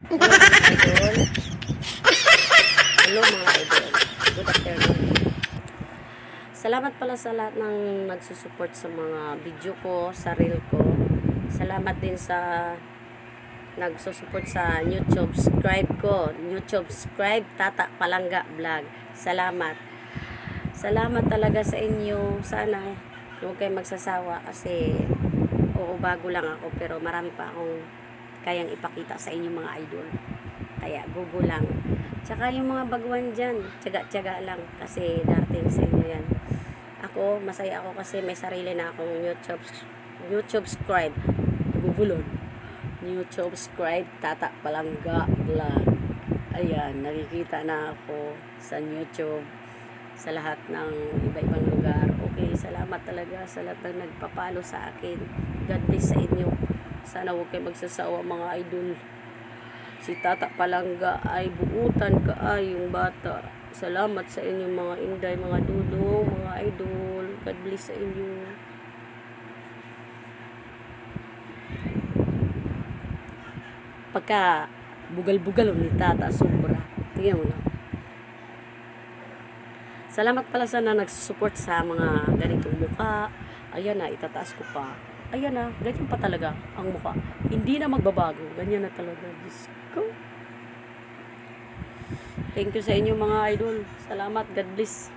Hello mga idol. Hello mga idol. Good afternoon. Salamat pala sa lahat ng nagsusupport sa mga video ko, sa reel ko. Salamat din sa nagsusupport sa YouTube. Subscribe ko. YouTube subscribe Tata Palangga Vlog. Salamat. Salamat talaga sa inyo. Sana huwag kayong magsasawa kasi oo, bago lang ako pero marami pa akong kayang ipakita sa inyo mga idol. Kaya gugo lang. Tsaka yung mga baguhan dyan, tiyaga-tiyaga lang kasi darating sa inyo yan. Ako, masaya ako kasi may sarili na akong YouTube subscribe. Gugulon. YouTube subscribe Tata Palangga Vlog. Ayan, nakikita na ako sa YouTube sa lahat ng iba-ibang lugar. Okay, salamat talaga sa lahat ng nagpapalo sa akin. God bless sa inyo. Sana huwag kayo magsasawa mga idol. Si Tata Palangga ay buutan ka ay yung bata. Salamat sa inyo mga inday, mga dudong, mga idol. God bless sa inyo. Pagka bugal-bugal ni Tata, sobra. Tingnan mo na. Salamat pala sa na nagsusupport sa mga ganitong mukha. Ayan na, itataas ko pa. Ayan na, ganyan pa talaga ang mukha. Hindi na magbabago. Ganyan na talaga. Diyos ko. Thank you sa inyo mga idol. Salamat. God bless.